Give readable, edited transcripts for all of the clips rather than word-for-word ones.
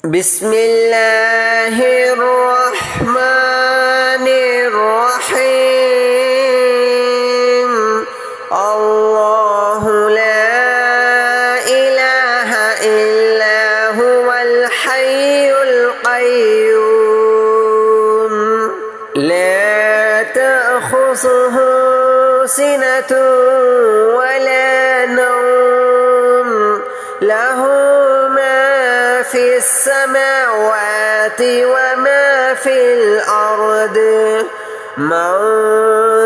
بسم الله الرحمن الرحيم الله لا إله إلا هو الحي القيوم لا تأخذه سنة ولا نوم له في السماوات وما في الأرض من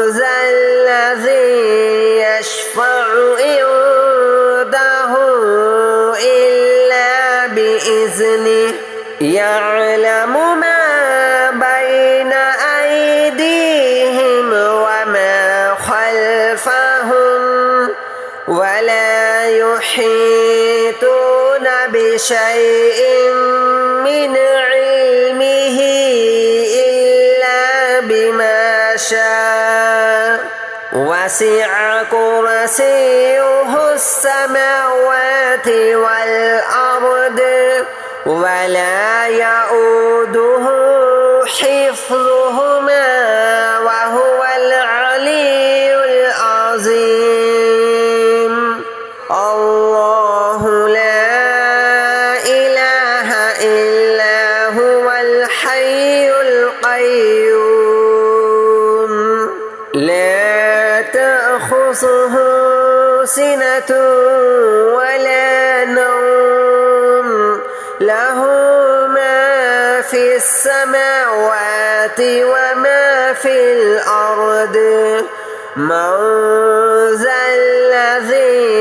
ذا الذي يشفع عنده إلا بإذنه يعلم ما بين أيديهم وما خلفهم ولا يحيطون بشيء من علمه إلا بما شاء وسع كرسيه السماوات والأرض ولا يؤوده حفظهما وهو العلي العظيم الله لا إله إلا هو الحي القيوم لا تأخذه سنة ولا نوم له ما في السماوات وما في الأرض من ذا الذي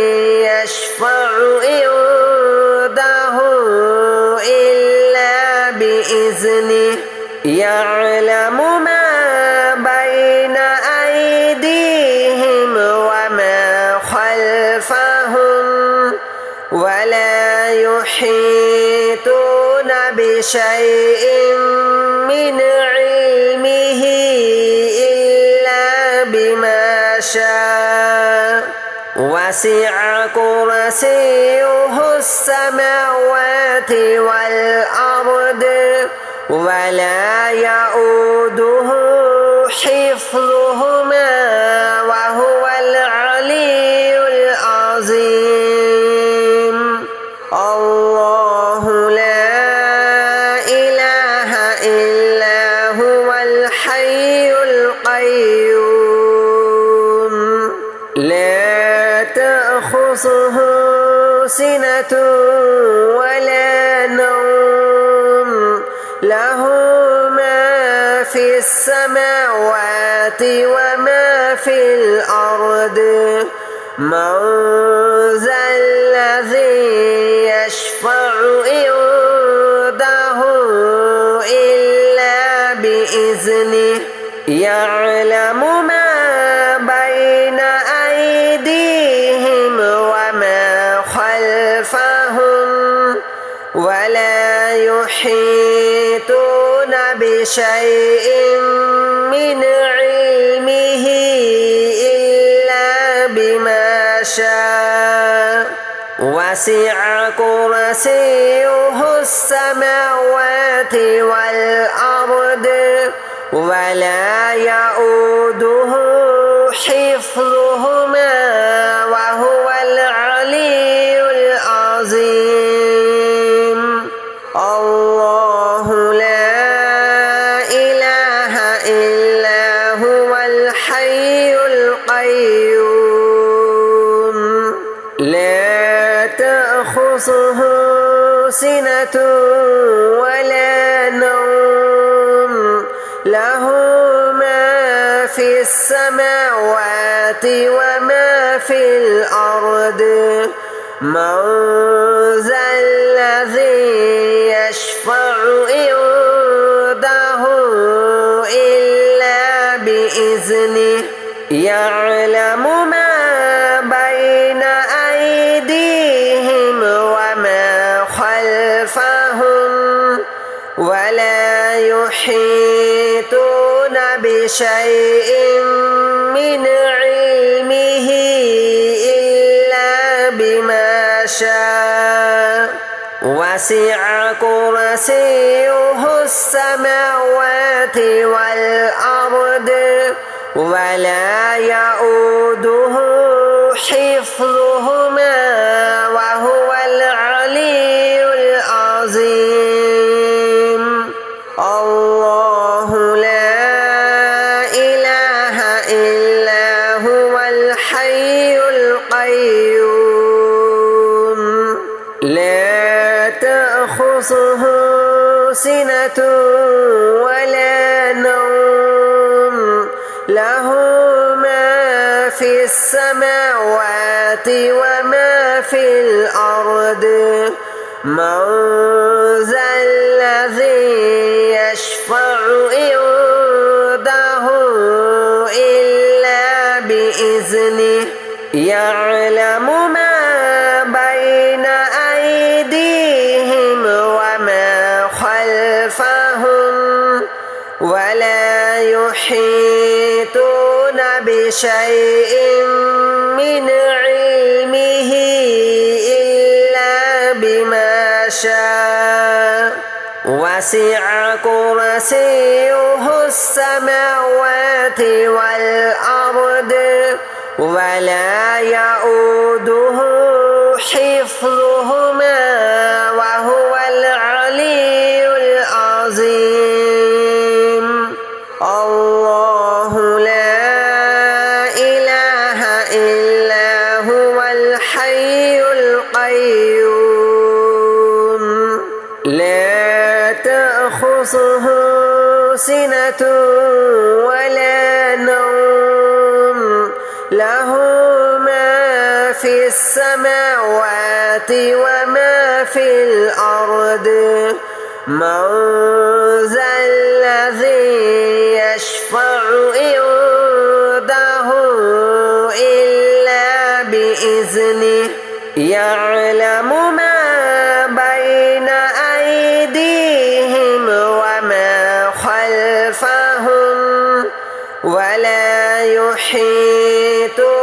يشفع عنده إلا بإذنه يعلم ما بين أيديهم وما خلفهم ولا يحيطون بشيء من علمه إلا بما شاء وسع كرسيه السماوات والأرض ولا يؤوده حفظهما وهو العلي العظيم الله لا إله إلا هو الحي القيوم لا تأخذه سنة ولا نوم له ما في السماوات وما في الأرض من ذا الذي يشفع عنده إلا بإذنه يعلم ما بين أيديهم وما خلفهم ولا يحيطون بشيء من علمه إلا بما شاء وسع كرسيه السماوات والأرض ولا يؤوده حفظهما وهو العلي العظيم الله لا إله إلا هو الحي القيوم لا تأخذه سنة ولا نوم له ما في السماوات وما في الأرض من ذا الذي يشفع عنده إلا بإذنه يعلم ما بين أيديهم وما خلفهم ولا يحيطون بشيء من علمه إلا بما شاء وسع كرسيه السماوات والأرض ولا يؤوده حفظهما وهو العلي العظيم الله لا إله إلا هو الحي القيوم لا تأخذه سنة ولا نوم له ما في السماوات وما في الأرض من ذا الذي يشفع عنده إلا بإذنه يعلم ما بين أيديهم وما خلفهم ولا يحيطون بشيء من علمه إلا بما شاء وسع كرسيه السماوات والأرض ولا يؤوده حفظهما وهو العلي العظيم الله لا إله إلا هو الحي القيوم لا تأخذه سنة ولا نوم له ما في السماوات وما في الأرض من ذا الذي يشفع عنده إلا بإذنه يعلم ما بين أيديهم وما خلفهم ولا يحيطون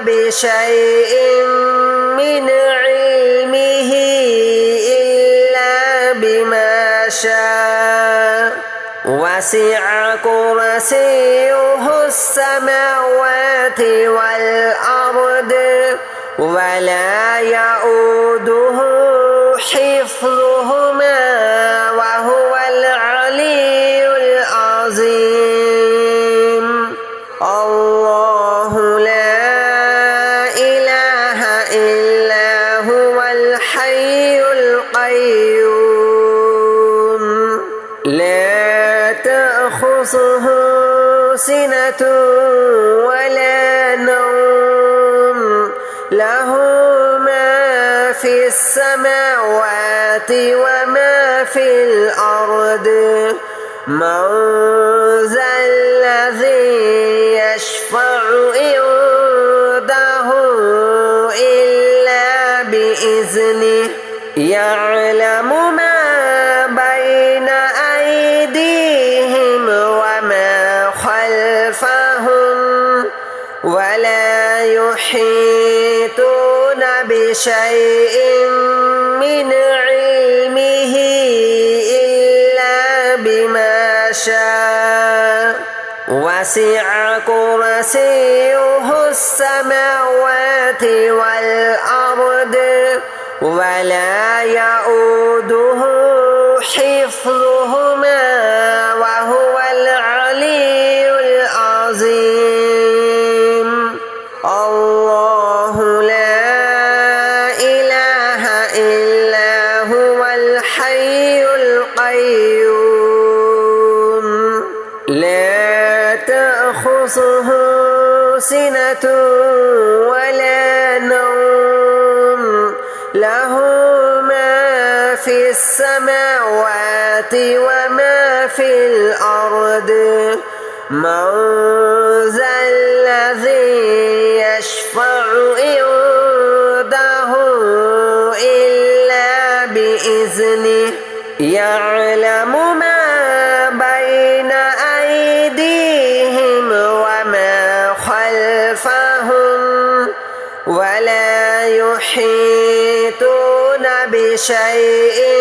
بشيء من علمه إلا بما شاء وسع كرسيه السماوات والأرض ولا يؤوده حفظهما وهو العلي العظيم الله لا إله إلا هو الحي القيوم لا تأخذه سنة ولا نوم له ما في السماوات وما في الأرض من ذا الذي يشفع عنده إلا بإذنه يعلم ما بين أيديهم وما خلفهم ولا يحيطون بشيء من علمه إلا بما شاء وسع كرسيه السماوات والأرض ولا يؤوده حفظهما وهو العلي العظيم الله لا إله إلا هو الحي القيوم لا تأخذه سنة ولا نوم له ما في السماوات وما في الأرض من ذا الذي يشفع عنده إلا بإذنه يعلم ما بين أيديهم وما خلفهم ولا يحيطون بشيء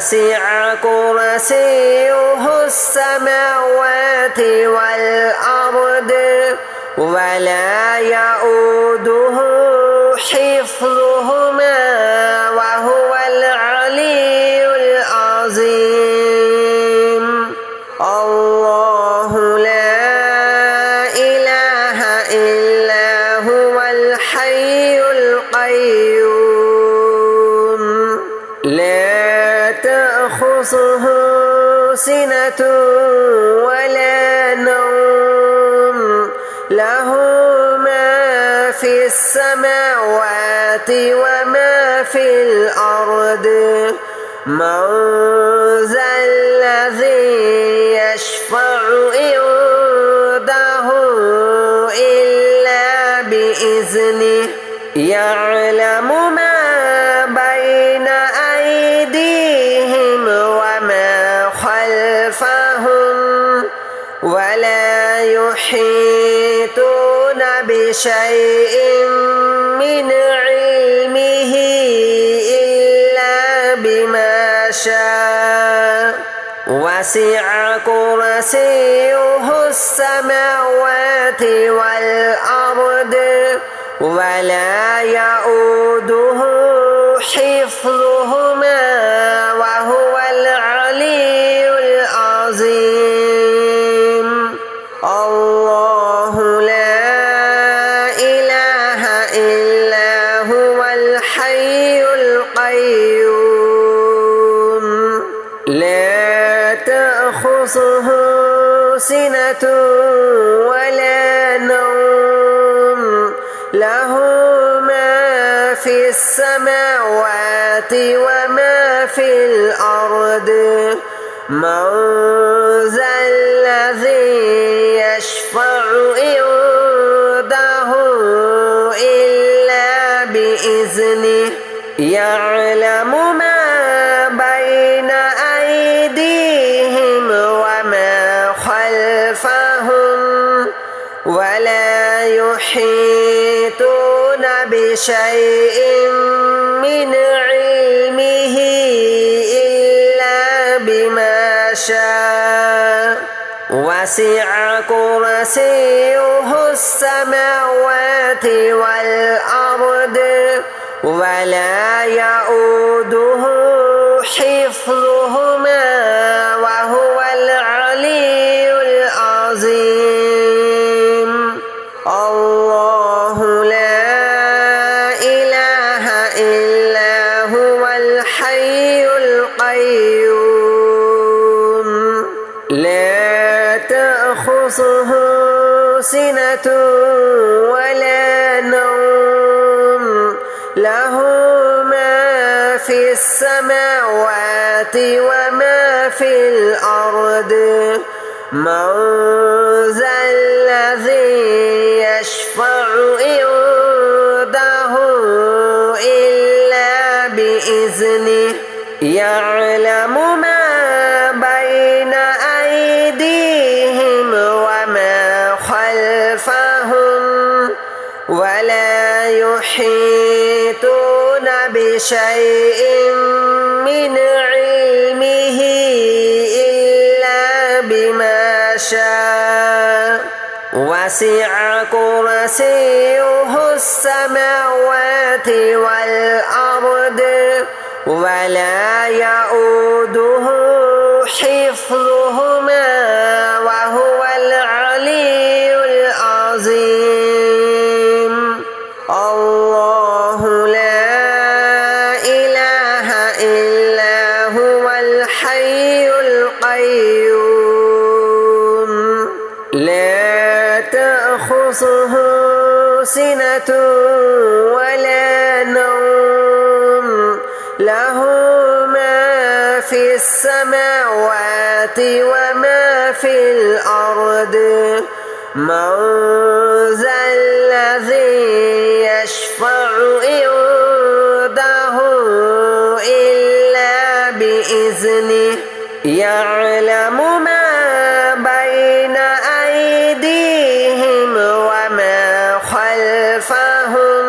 وسع كرسيه السماوات والأرض ولا يؤوده حفظهما وهو العلي العظيم الله لا إله إلا هو الحي القيوم لا تأخذه سنة ولا نوم له ما في السماوات وما في الأرض من ذا الذي يشفع عنده إلا بإذنه يعلم ما بين أيديهم وما خلفهم ولا يحيطون بشيء من علمه إلا بما شاء وسع كرسيه السماوات والأرض ولا يؤوده حفظهما وهو العلي العظيم الله لا إله إلا هو الحي القيوم لا تأخذه سنة ولا نوم له ما في السماوات وما في الأرض من ذا الذي يشفع عنده إلا بإذنه يعلم ما بين أيديهم وما خلفهم ولا يحيطون بشيء من علمه إلا بما شاء وسع كرسيه السماوات والأرض ولا يؤوده حفظهما وهو العلي العظيم الله لا إله إلا هو الحي القيوم لا تأخذه سنة ولا نوم له ما في السماوات وما في الأرض من ذا الذي يشفع عنده إلا بإذنه يعلم ما بين أيديهم وما خلفهم ولا يحيطون بشيء من علمه إلا بما شاء وسع كرسيه السماوات والأرض ولا يؤوده حفظهما وهو العلي العظيم الله لا إله إلا هو الحي القيوم لا تأخذه سنة ولا نوم له ما في السماوات وما في الأرض من ذا الذي يشفع عنده إلا بإذنه يعلم ما بين أيديهم وما خلفهم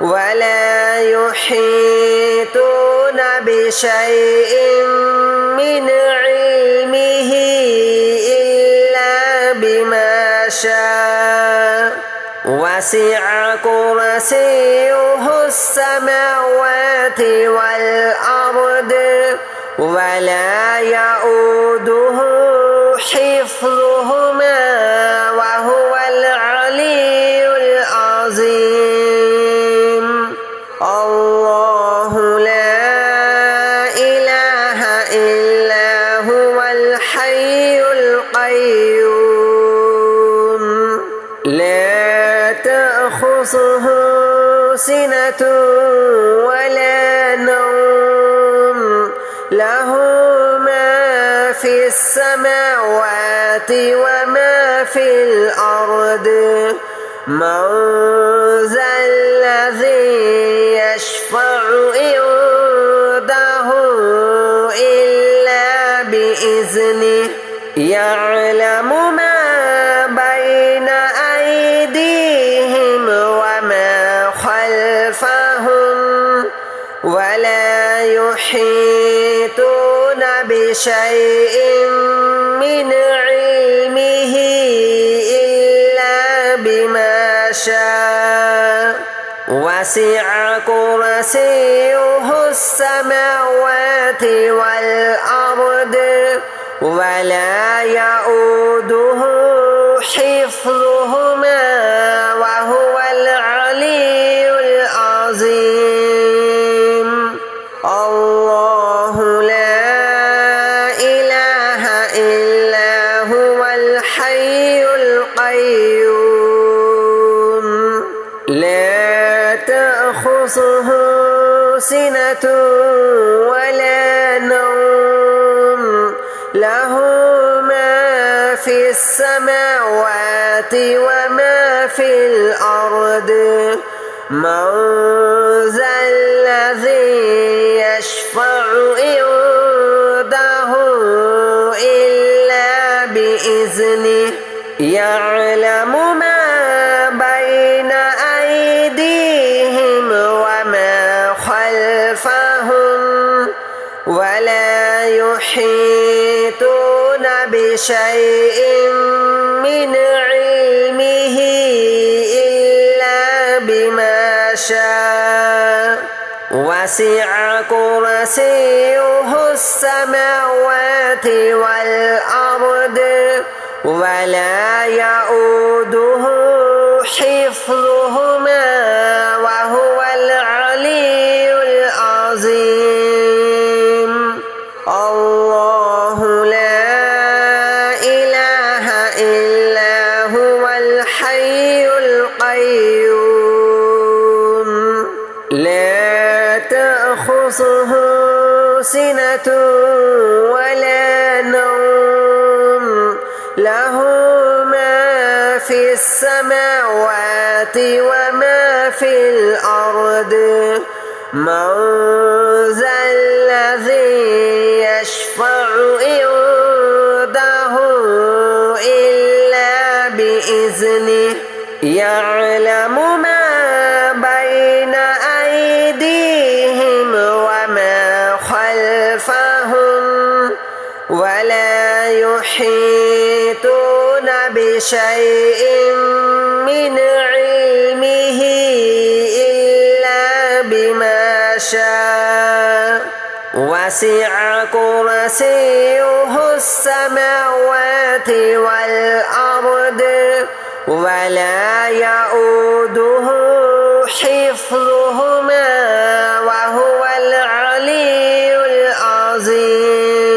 ولا يحيطون بشيء من علمه إلا بما شاء وسع كرسيه السماوات والأرض ولا يؤوده حفظهما وهو العلي العظيم الله لا إله إلا هو الحي القيوم لا تأخذه سنة ولا نوم له ما في السماوات وما في الأرض من ذا الذي يشفع عنده إلا بإذنه يعلم ما بين أيديهم وما خلفهم ولا يحيطون بشيء من علمه إلا بما شاء وسع كرسيه السماوات والأرض ولا يؤوده حفظهما وهو العلي العظيم الله لا إله إلا هو الحي القيوم لا تأخذه سنة ولا نوم له ما في السماوات وما في الأرض من ذا الذي يشفع عنده إلا بإذنه يعلم ما بين أيديهم وما خلفهم ولا يحيطون بشيء من علمه إلا بما شاء وسع كرسيه السماوات والأرض ولا يؤوده حفظهما وهو العلي العظيم الله لا إله إلا هو الحي القيوم لا تأخذه سنة ولا نوم له ما في السماوات وما في الأرض من ذا الذي يشفع عنده إلا بإذنه يعلم ما بين أيديهم وما خلفهم ولا يحيطون بشيء من علمه إلا بما شاء وسع كرسيه السماوات والأرض ولا يؤوده حفظهما وهو العلي العظيم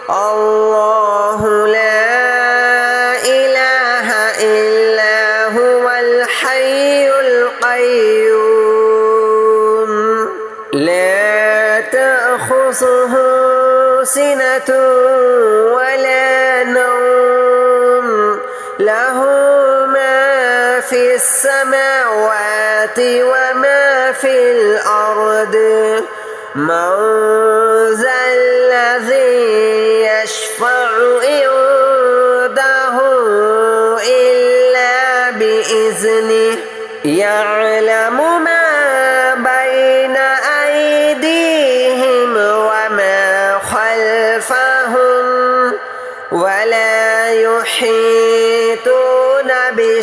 الله لا إله إلا هو الحي القيوم لا تأخذه سنة ولا نوم له ما في السماوات وما في الأرض من ذا الذي يشفع عنده إلا بإذنه يعلم ما بين أيديهم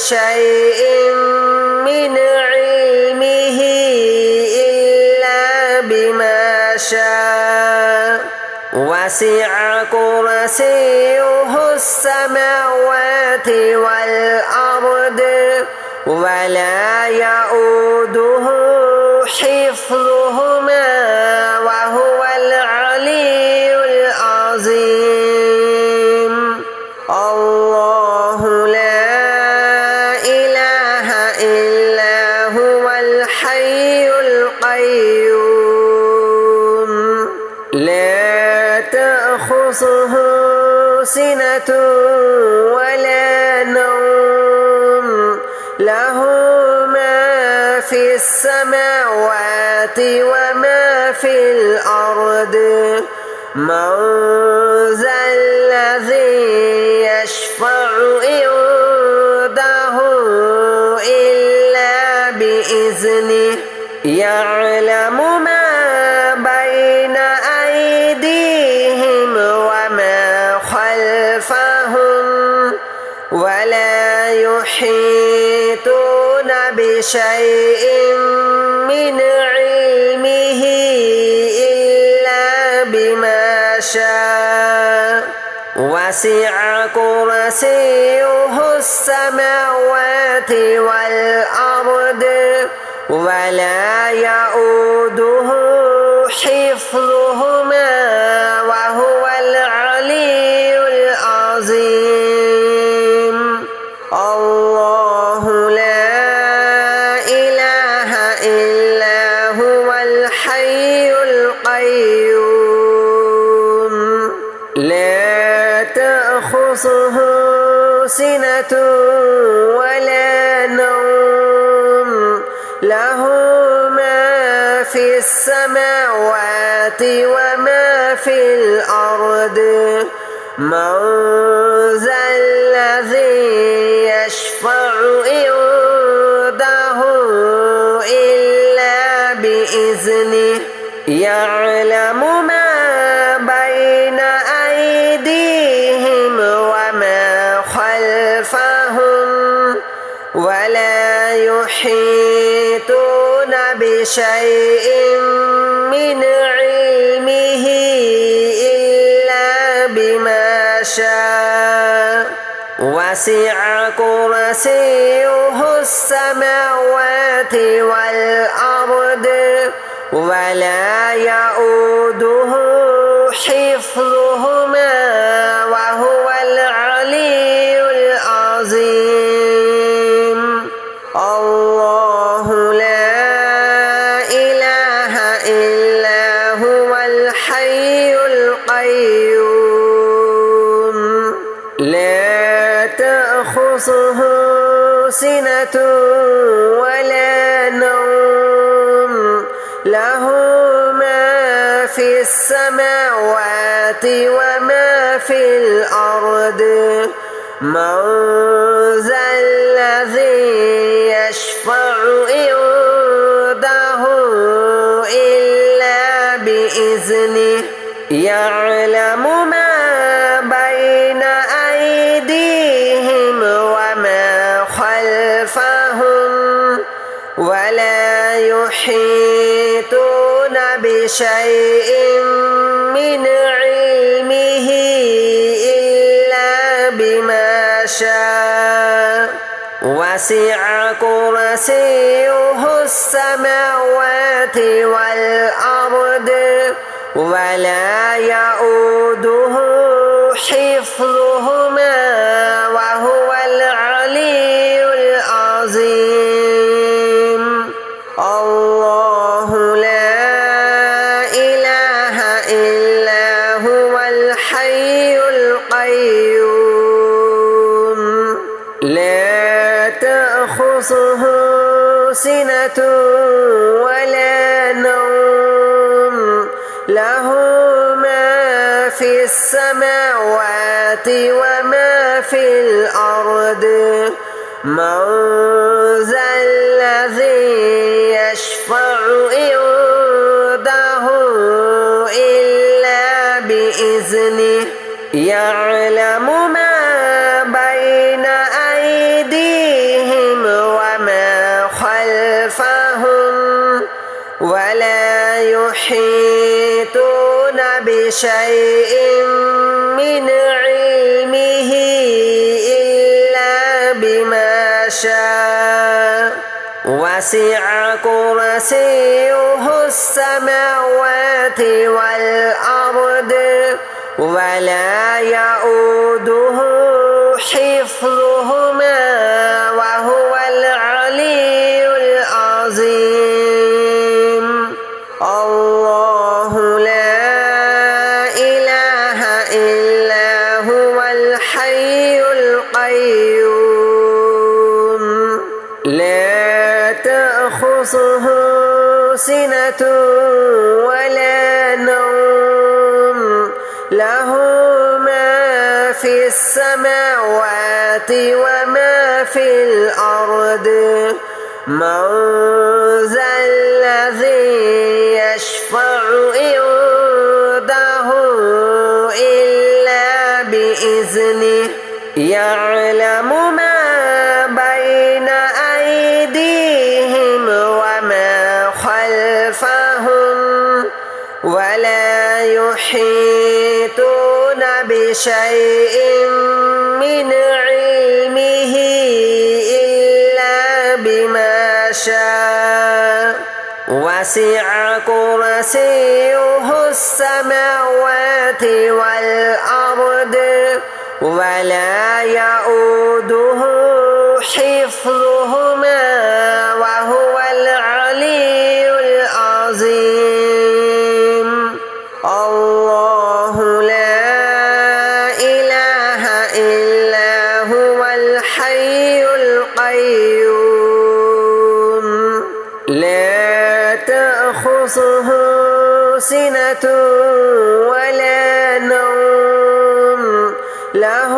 بشيء من علمه إلا بما شاء وسع كرسيه السماوات والأرض ولا يؤوده حفظهما وهو العلي العظيم الله لا إله إلا هو الحي القيوم لا تأخذه سنة ولا نوم له ما في السماوات وما في الأرض من ذا الذي يشفع عنده إلا بإذنه يعلم ما بين أيديهم وما خلفهم ولا يحيطون بشيء من علمه إلا بما شاء وسع كرسيه السماوات والأرض ولا يؤوده حفظهما وهو العلي العظيم الله لا إله إلا هو الحي القيوم لا تأخذه سنة ولا نوم له ما في السماوات وما في الأرض من ذا الذي يشفع عنده إلا بإذنه يعلم ما بين أيديهم وما خلفهم ولا يحيطون بشيء من علمه إلا بما شاء وسع كرسيه السماوات والأرض ولا يؤوده حفظهما وهو العلي العظيم الله لا إله إلا هو الحي القيوم لا تأخذه سنة ولا نوم له ما في السماوات وما في الأرض من ذا الذي يشفع عنده إلا بإذنه يعلم ما بين أيديهم وما خلفهم ولا يحيطون بشيء من علمه إلا بما شاء وسع كرسيه السماوات والأرض ولا يؤوده حفظهما وهو العلي العظيم الله لا إله إلا هو الحي القيوم لا تأخذه سنة ولا نوم له ما في السماوات وما في الأرض من ذا الذي يشفع عنده إلا بإذنه يعلم ما بين أيديهم يحيطون بشيء من علمه إلا بما شاء وسع كرسيه السماوات والأرض ولا يؤوده حفظهما وهو العلي العظيم الله لا إله إلا هو الحي القيوم لا تأخذه سنة ولا نوم له ما في السماوات وما في الأرض من ذا الذي يشفع عنده إلا بإذنه يعلم ما بين أيديهم وما خلفهم ولا يحيطون بشيء من علمه إلا بما شاء وسع كرسيه السماوات والأرض ولا يؤوده حفظهما وهو العلي العظيم الله لا إله إلا هو الحي القيوم لا تأخذه سنة ولا نوم له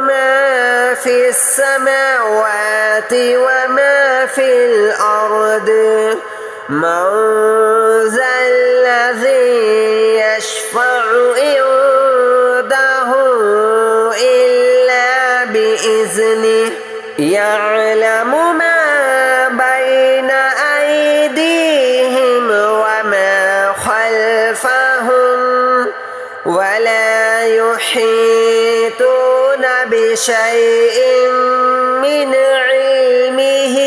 ما في السماوات وما في الأرض من ذا الذي يشفع عنده إلا بإذنه يعلم ما بين أيديهم وما خلفهم ولا يحيطون بشيء من علمه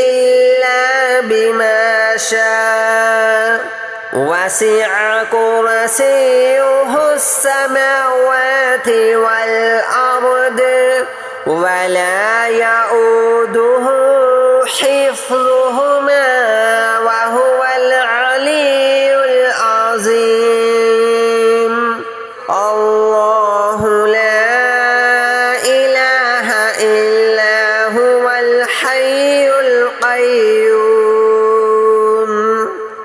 إلا بما شاء وسع كرسيه السماوات والأرض ولا يؤوده حفظهما وهو العلي العظيم الله لا إله إلا هو الحي القيوم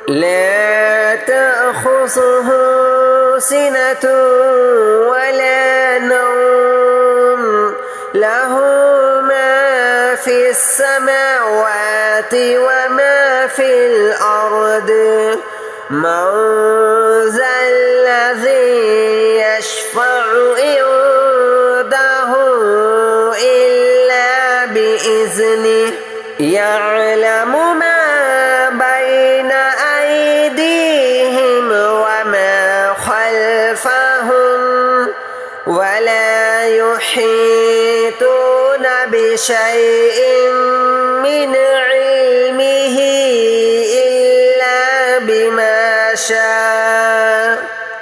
لا تأخذه سنة ولا نوم له ما في السماوات وما في الأرض من ذا الذي يشفع عنده إلا بإذنه يعلم ما بين أيديهم وما خلفهم ولا يحيطون بشيء من علمه إلا بما شاء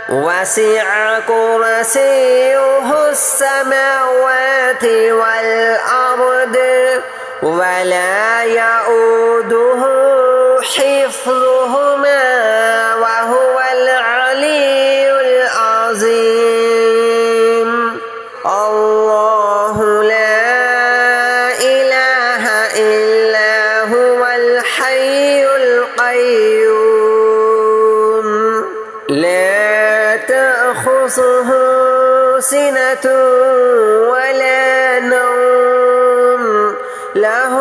وسع كرسيه السماوات والأرض ولا يؤوده حفظهما وهو العلي العظيم الله لا إله إلا هو الحي القيوم لا تأخذه سنة ولا نوم له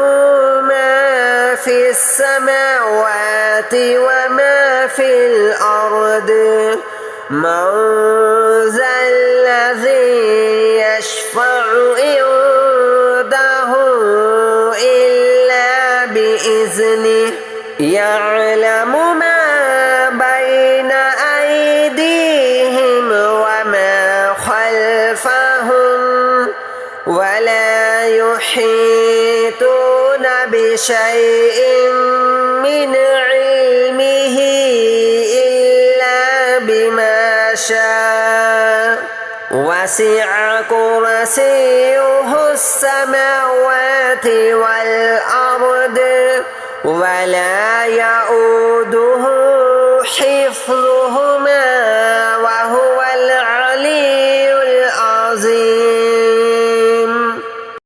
ما في السماوات وما في الأرض من ذا الذي يشفع عنده إلا بإذنه يعلم ما بين يحيطون بشيء من علمه إلا بما شاء وسع كرسيه السماوات والأرض ولا